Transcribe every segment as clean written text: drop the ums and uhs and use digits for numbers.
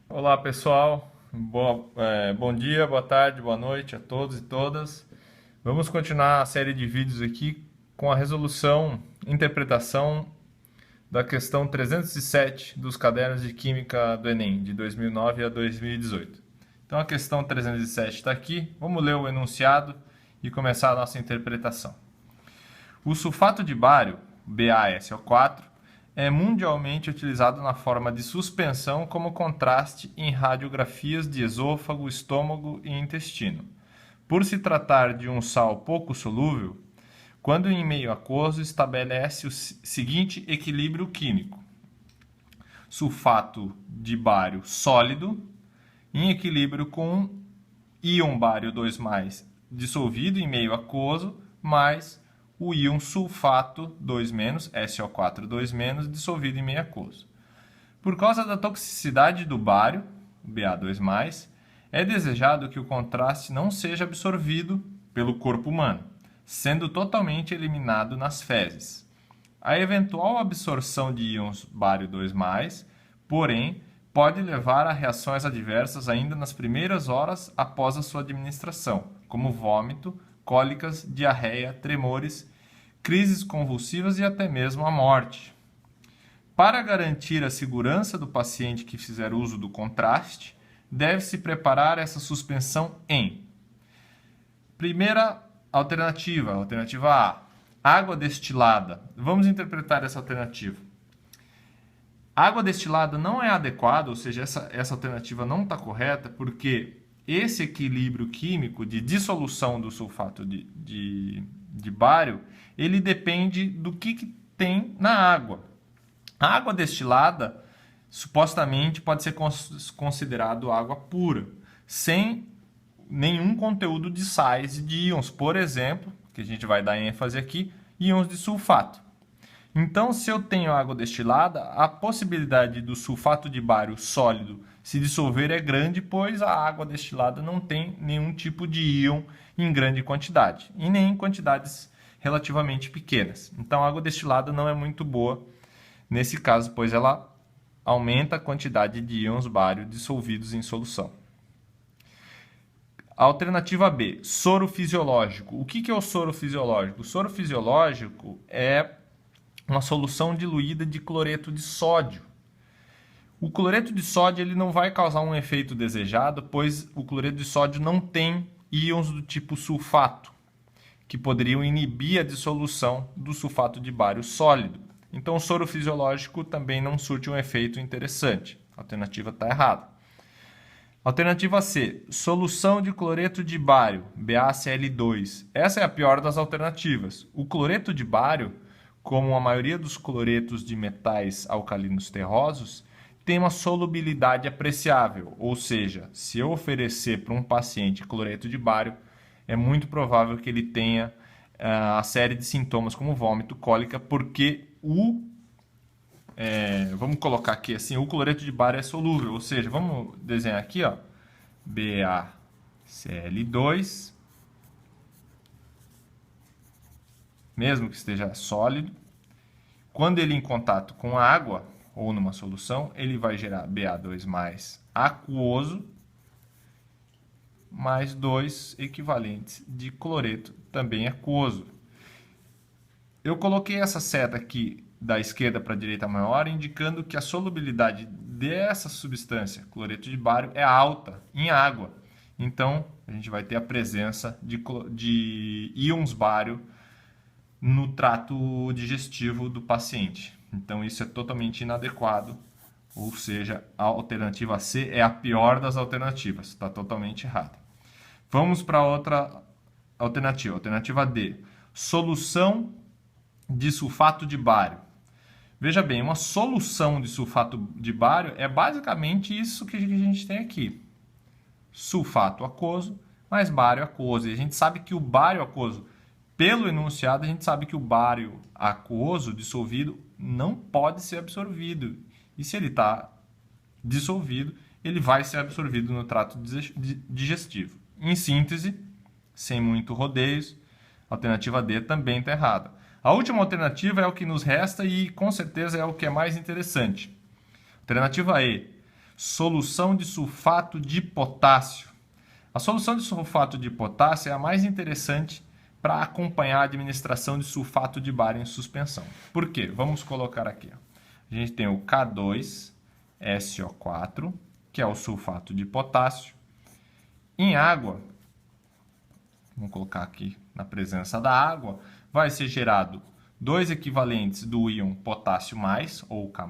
Olá pessoal, bom dia, boa tarde, boa noite a todos e todas. Vamos continuar a série de vídeos aqui com a resolução, interpretação da questão 307 dos cadernos de Química do Enem, de 2009 a 2018. Então a questão 307 está aqui, vamos ler o enunciado e começar a nossa interpretação. O sulfato de bário, BaSO4, é mundialmente utilizado na forma de suspensão como contraste em radiografias de esôfago, estômago e intestino. Por se tratar de um sal pouco solúvel, quando em meio aquoso estabelece o seguinte equilíbrio químico: sulfato de bário sólido em equilíbrio com íon bário 2+, dissolvido em meio aquoso, mais o íon sulfato 2-, SO4 2-, dissolvido em meio aquoso. Por causa da toxicidade do bário, Ba2+, é desejado que o contraste não seja absorvido pelo corpo humano, sendo totalmente eliminado nas fezes. A eventual absorção de íons bário 2+, porém, pode levar a reações adversas ainda nas primeiras horas após a sua administração, como vômito, cólicas, diarreia, tremores, crises convulsivas e até mesmo a morte. Para garantir a segurança do paciente que fizer uso do contraste, deve-se preparar essa suspensão em: primeira alternativa, alternativa A, água destilada. Vamos interpretar essa alternativa. Água destilada não é adequada, ou seja, essa alternativa não está correta, porque esse equilíbrio químico de dissolução do sulfato de bário, ele depende do que tem na água. A água destilada, supostamente, pode ser considerado água pura, sem nenhum conteúdo de sais e de íons, por exemplo, que a gente vai dar ênfase aqui, íons de sulfato. Então, se eu tenho água destilada, a possibilidade do sulfato de bário sólido se dissolver é grande, pois a água destilada não tem nenhum tipo de íon em grande quantidade, e nem em quantidades relativamente pequenas. Então, a água destilada não é muito boa nesse caso, pois ela aumenta a quantidade de íons bário dissolvidos em solução. Alternativa B, soro fisiológico. O que é o soro fisiológico? O soro fisiológico é uma solução diluída de cloreto de sódio. O cloreto de sódio ele não vai causar um efeito desejado, pois o cloreto de sódio não tem íons do tipo sulfato, que poderiam inibir a dissolução do sulfato de bário sólido. Então, o soro fisiológico também não surte um efeito interessante. A alternativa está errada. Alternativa C, solução de cloreto de bário, BaCl2. Essa é a pior das alternativas. O cloreto de bário, como a maioria dos cloretos de metais alcalinos terrosos, tem uma solubilidade apreciável, ou seja, se eu oferecer para um paciente cloreto de bário, é muito provável que ele tenha a série de sintomas como vômito, cólica, porque vamos colocar aqui assim, o cloreto de bário é solúvel, ou seja, vamos desenhar aqui, ó, BaCl2, mesmo que esteja sólido, quando ele em contato com a água ou numa solução, ele vai gerar Ba2+ aquoso, mais 2 equivalentes de cloreto também aquoso. Eu coloquei essa seta aqui da esquerda para a direita maior, indicando que a solubilidade dessa substância, cloreto de bário, é alta em água. Então, a gente vai ter a presença de íons bário no trato digestivo do paciente. Então, isso é totalmente inadequado, ou seja, a alternativa C é a pior das alternativas, está totalmente errada. Vamos para outra alternativa, alternativa D, solução de sulfato de bário. Veja bem, uma solução de sulfato de bário é basicamente isso que a gente tem aqui. Sulfato aquoso mais bário aquoso. E a gente sabe que o bário aquoso, pelo enunciado, a gente sabe que o bário aquoso dissolvido não pode ser absorvido. E se ele está dissolvido, ele vai ser absorvido no trato digestivo. Em síntese, sem muito rodeios, a alternativa D também está errada. A última alternativa é o que nos resta e com certeza é o que é mais interessante. Alternativa E, Solução de sulfato de potássio. A solução de sulfato de potássio é a mais interessante para acompanhar a administração de sulfato de bário em suspensão. Por quê? Vamos colocar aqui. A gente tem o K2SO4, que é o sulfato de potássio. Em água, vamos colocar aqui na presença da água, vai ser gerado 2 equivalentes do íon potássio+, ou K+,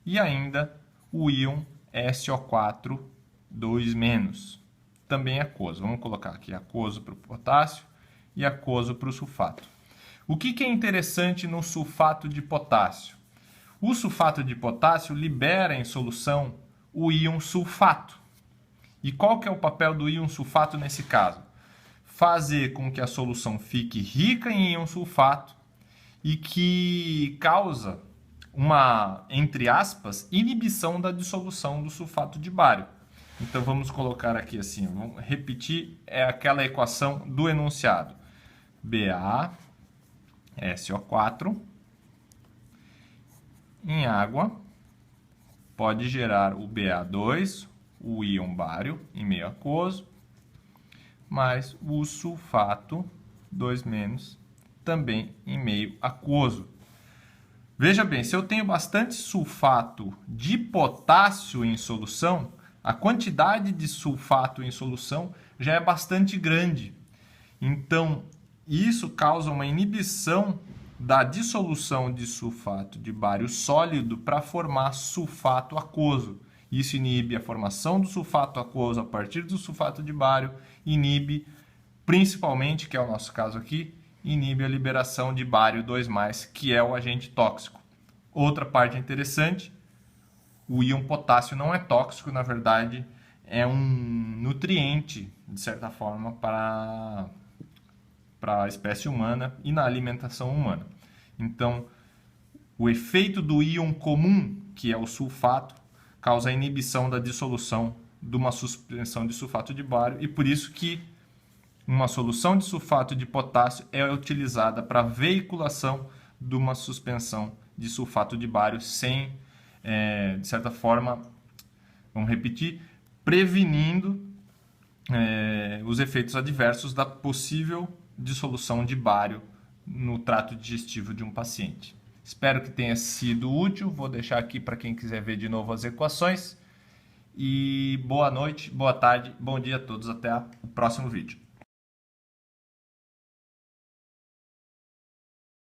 e ainda o íon SO4 2-, também aquoso. Vamos colocar aqui aquoso para o potássio e aquoso para o sulfato. O que é interessante no sulfato de potássio? O sulfato de potássio libera em solução o íon sulfato. E qual que é o papel do íon sulfato nesse caso? Fazer com que a solução fique rica em íon sulfato e que causa uma, entre aspas, inibição da dissolução do sulfato de bário. Então vamos colocar aqui assim, vamos repetir, é aquela equação do enunciado. BaSO4 em água pode gerar o Ba2, o íon bário em meio aquoso, mais o sulfato 2- também em meio aquoso. Veja bem, se eu tenho bastante sulfato de potássio em solução, a quantidade de sulfato em solução já é bastante grande. Então, isso causa uma inibição da dissolução de sulfato de bário sólido para formar sulfato aquoso. Isso inibe a formação do sulfato aquoso a partir do sulfato de bário, inibe, principalmente, que é o nosso caso aqui, inibe a liberação de bário 2+, que é o agente tóxico. Outra parte interessante, o íon potássio não é tóxico, na verdade, é um nutriente, de certa forma, para a espécie humana e na alimentação humana. Então, o efeito do íon comum, que é o sulfato, causa a inibição da dissolução de uma suspensão de sulfato de bário e por isso que uma solução de sulfato de potássio é utilizada para a veiculação de uma suspensão de sulfato de bário sem, de certa forma, vamos repetir, prevenindo os efeitos adversos da possível dissolução de bário no trato digestivo de um paciente. Espero que tenha sido útil. Vou deixar aqui para quem quiser ver de novo as equações. E boa noite, boa tarde, bom dia a todos. Até o próximo vídeo.